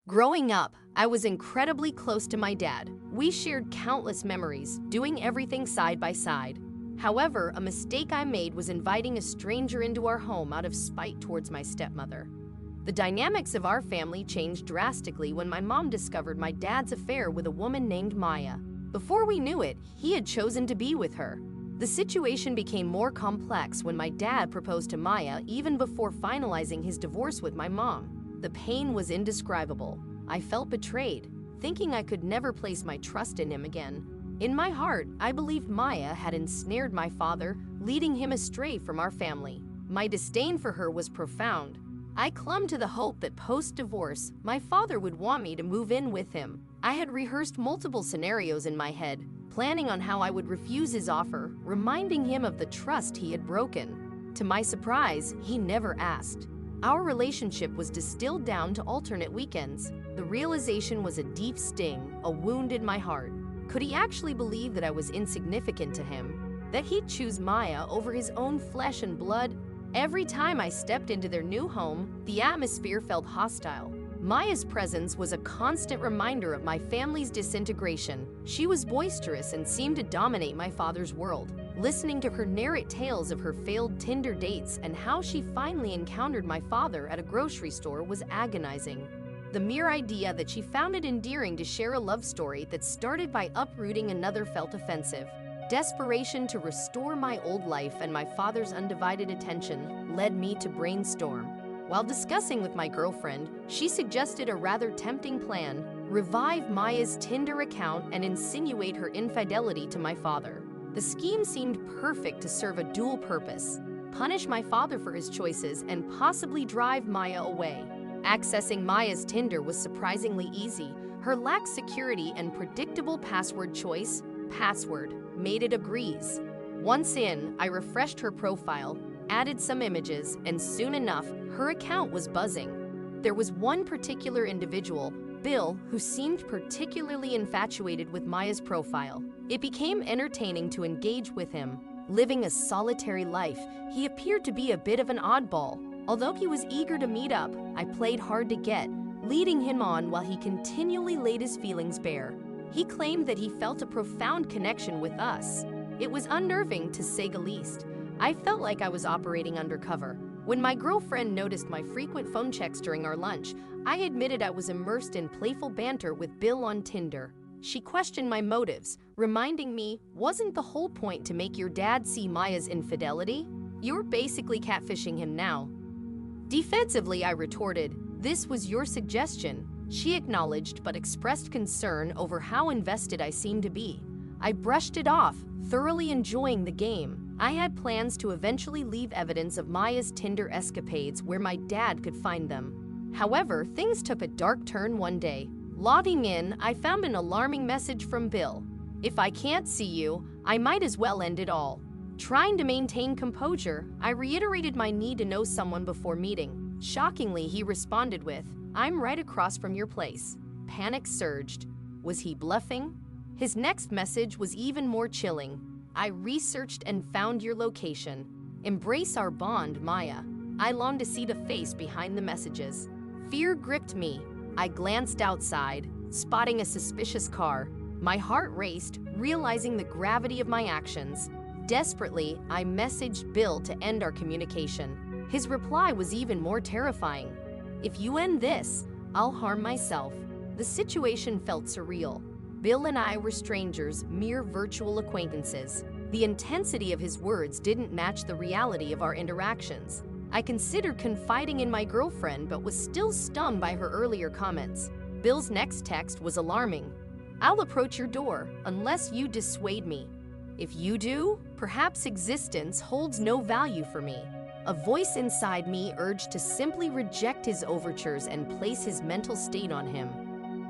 Growing up, I was incredibly close to my dad. We shared countless memories, doing everything side by side. However, a mistake I made was inviting a stranger into our home out of spite towards my stepmother. The dynamics of our family changed drastically when my mom discovered my dad's affair with a woman named Maya. Before we knew it, he had chosen to be with her. The situation became more complex when my dad proposed to Maya even before finalizing his divorce with my mom. The pain was indescribable. I felt betrayed, thinking I could never place my trust in him again. In my heart, I believed Maya had ensnared my father, leading him astray from our family. My disdain for her was profound. I clung to the hope that post-divorce, my father would want me to move in with him. I had rehearsed multiple scenarios in my head, planning on how I would refuse his offer, reminding him of the trust he had broken. To my surprise, he never asked. Our relationship was distilled down to alternate weekends. The realization was a deep sting, a wound in my heart. Could he actually believe that I was insignificant to him? That he'd choose Maya over his own flesh and blood? Every time I stepped into their new home, the atmosphere felt hostile. Maya's presence was a constant reminder of my family's disintegration. She was boisterous and seemed to dominate my father's world. Listening to her narrate tales of her failed Tinder dates and how she finally encountered my father at a grocery store was agonizing. The mere idea that she found it endearing to share a love story that started by uprooting another felt offensive. Desperation to restore my old life and my father's undivided attention led me to brainstorm. While discussing with my girlfriend, she suggested a rather tempting plan: revive Maya's Tinder account and insinuate her infidelity to my father. The scheme seemed perfect to serve a dual purpose: punish my father for his choices and possibly drive Maya away. Accessing Maya's Tinder was surprisingly easy. Her lax security and predictable password choice, password, made it a breeze. Once in, I refreshed her profile, added some images, and soon enough, her account was buzzing. There was one particular individual, Bill, who seemed particularly infatuated with Maya's profile. It became entertaining to engage with him. Living a solitary life, he appeared to be a bit of an oddball. Although he was eager to meet up, I played hard to get, leading him on while he continually laid his feelings bare. He claimed that he felt a profound connection with us. It was unnerving, to say the least. I felt like I was operating undercover. When my girlfriend noticed my frequent phone checks during our lunch, I admitted I was immersed in playful banter with Bill on Tinder. She questioned my motives, reminding me, wasn't the whole point to make your dad see Maya's infidelity? You're basically catfishing him now. Defensively, I retorted, this was your suggestion. She acknowledged but expressed concern over how invested I seemed to be. I brushed it off, thoroughly enjoying the game. I had plans to eventually leave evidence of Maya's Tinder escapades where my dad could find them. However, things took a dark turn one day. Logging in, I found an alarming message from Bill. If I can't see you, I might as well end it all. Trying to maintain composure, I reiterated my need to know someone before meeting. Shockingly, he responded with, I'm right across from your place. Panic surged. Was he bluffing? His next message was even more chilling. I researched and found your location. Embrace our bond, Maya. I longed to see the face behind the messages. Fear gripped me. I glanced outside, spotting a suspicious car. My heart raced, realizing the gravity of my actions. Desperately, I messaged Bill to end our communication. His reply was even more terrifying. If you end this, I'll harm myself. The situation felt surreal. Bill and I were strangers, mere virtual acquaintances. The intensity of his words didn't match the reality of our interactions. I considered confiding in my girlfriend but was still stung by her earlier comments. Bill's next text was alarming. I'll approach your door unless you dissuade me. If you do, perhaps existence holds no value for me. A voice inside me urged to simply reject his overtures and place his mental state on him.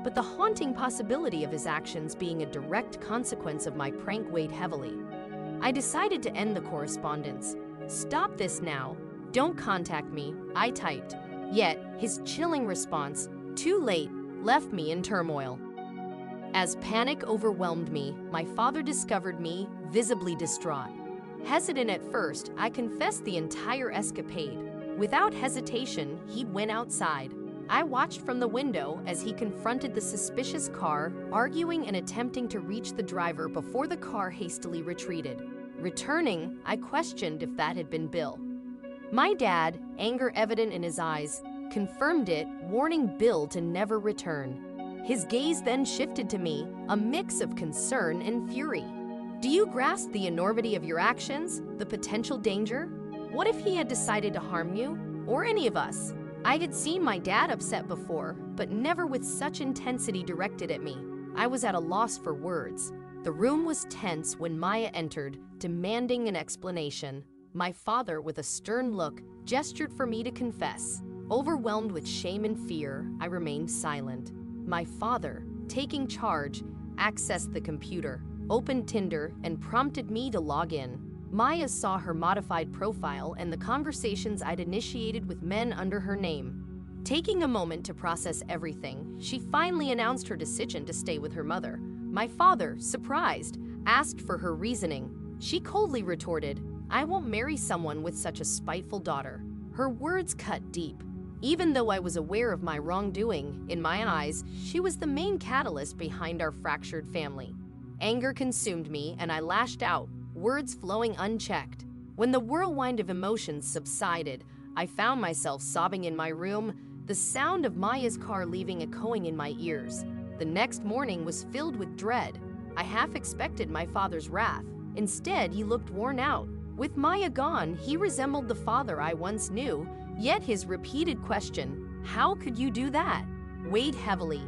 But the haunting possibility of his actions being a direct consequence of my prank weighed heavily. I decided to end the correspondence. Stop this now. Don't contact me, I typed. Yet, his chilling response, too late, left me in turmoil. As panic overwhelmed me, my father discovered me, visibly distraught. Hesitant at first, I confessed the entire escapade. Without hesitation, he went outside. I watched from the window as he confronted the suspicious car, arguing and attempting to reach the driver before the car hastily retreated. Returning, I questioned if that had been Bill. My dad, anger evident in his eyes, confirmed it, warning Bill to never return. His gaze then shifted to me, a mix of concern and fury. Do you grasp the enormity of your actions, the potential danger? What if he had decided to harm you, or any of us? I had seen my dad upset before, but never with such intensity directed at me. I was at a loss for words. The room was tense when Maya entered, demanding an explanation. My father, with a stern look, gestured for me to confess. Overwhelmed with shame and fear, I remained silent. My father, taking charge, accessed the computer, opened Tinder, and prompted me to log in. Maya saw her modified profile and the conversations I'd initiated with men under her name. Taking a moment to process everything, she finally announced her decision to stay with her mother. My father, surprised, asked for her reasoning. She coldly retorted, "I won't marry someone with such a spiteful daughter." Her words cut deep. Even though I was aware of my wrongdoing, in my eyes, she was the main catalyst behind our fractured family. Anger consumed me, and I lashed out, words flowing unchecked. When the whirlwind of emotions subsided, I found myself sobbing in my room, the sound of Maya's car leaving echoing in my ears. The next morning was filled with dread. I half expected my father's wrath. Instead, he looked worn out. With Maya gone, he resembled the father I once knew, yet his repeated question, "How could you do that?" weighed heavily.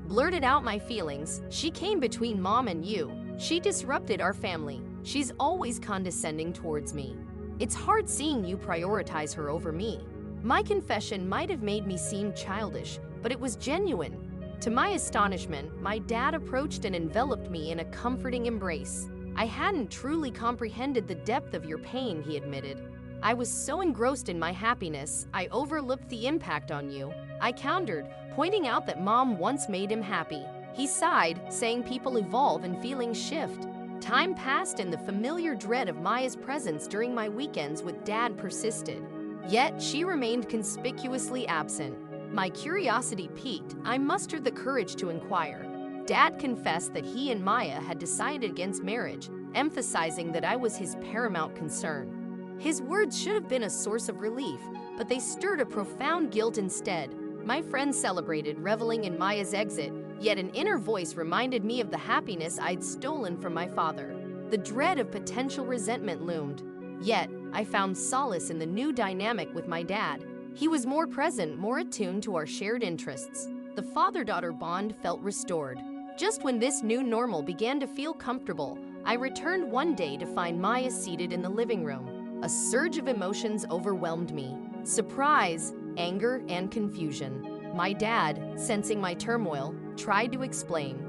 Blurted out my feelings. "She came between Mom and you. She disrupted our family. She's always condescending towards me. It's hard seeing you prioritize her over me." My confession might have made me seem childish, but it was genuine. To my astonishment, my dad approached and enveloped me in a comforting embrace. "I hadn't truly comprehended the depth of your pain," he admitted. "I was so engrossed in my happiness, I overlooked the impact on you." I countered, pointing out that Mom once made him happy. He sighed, saying people evolve and feelings shift. Time passed and the familiar dread of Maya's presence during my weekends with Dad persisted. Yet she remained conspicuously absent. My curiosity piqued. I mustered the courage to inquire. Dad confessed that he and Maya had decided against marriage, emphasizing that I was his paramount concern. His words should have been a source of relief, but they stirred a profound guilt instead. My friends celebrated, reveling in Maya's exit, yet an inner voice reminded me of the happiness I'd stolen from my father. The dread of potential resentment loomed. Yet, I found solace in the new dynamic with my dad. He was more present, more attuned to our shared interests. The father-daughter bond felt restored. Just when this new normal began to feel comfortable, I returned one day to find Maya seated in the living room. A surge of emotions overwhelmed me. Surprise, anger, and confusion. My dad, sensing my turmoil, tried to explain.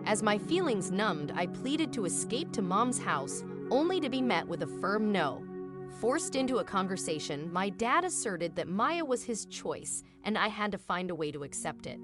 As my feelings numbed, I pleaded to escape to Mom's house, only to be met with a firm no. Forced into a conversation, my dad asserted that Maya was his choice, and I had to find a way to accept it.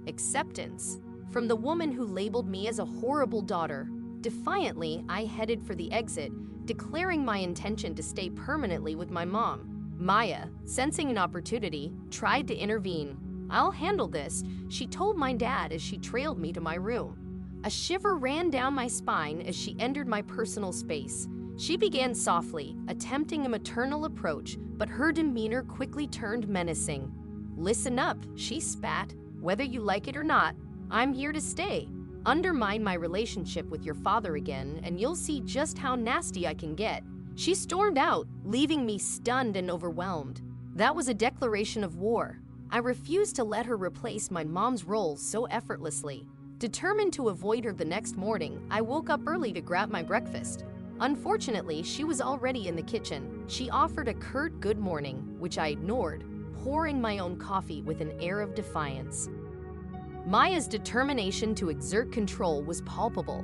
Acceptance. From the woman who labeled me as a horrible daughter. Defiantly, I headed for the exit, declaring my intention to stay permanently with my mom. Maya, sensing an opportunity, tried to intervene. "I'll handle this," she told my dad as she trailed me to my room. A shiver ran down my spine as she entered my personal space. She began softly, attempting a maternal approach, but her demeanor quickly turned menacing. "Listen up," she spat. "Whether you like it or not, I'm here to stay. Undermine my relationship with your father again, and you'll see just how nasty I can get." She stormed out, leaving me stunned and overwhelmed. That was a declaration of war. I refused to let her replace my mom's role so effortlessly. Determined to avoid her the next morning, I woke up early to grab my breakfast. Unfortunately, she was already in the kitchen. She offered a curt good morning, which I ignored, pouring my own coffee with an air of defiance. Maya's determination to exert control was palpable.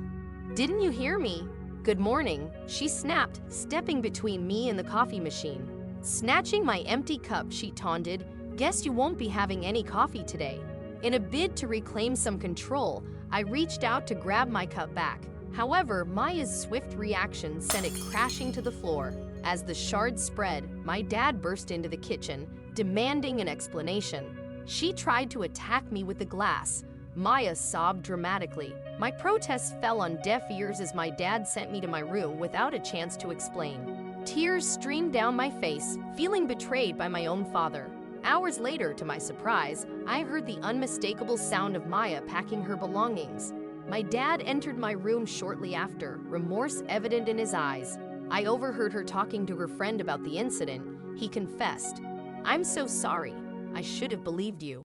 "Didn't you hear me? Good morning," she snapped, stepping between me and the coffee machine. Snatching my empty cup, she taunted, "Guess you won't be having any coffee today." In a bid to reclaim some control, I reached out to grab my cup back. However, Maya's swift reaction sent it crashing to the floor. As the shards spread, my dad burst into the kitchen, demanding an explanation. She tried to attack me with the glass. Maya sobbed dramatically. My protests fell on deaf ears as my dad sent me to my room without a chance to explain. Tears streamed down my face, feeling betrayed by my own father. Hours later, to my surprise, I heard the unmistakable sound of Maya packing her belongings. My dad entered my room shortly after, remorse evident in his eyes. I overheard her talking to her friend about the incident. He confessed, "I'm so sorry. I should have believed you."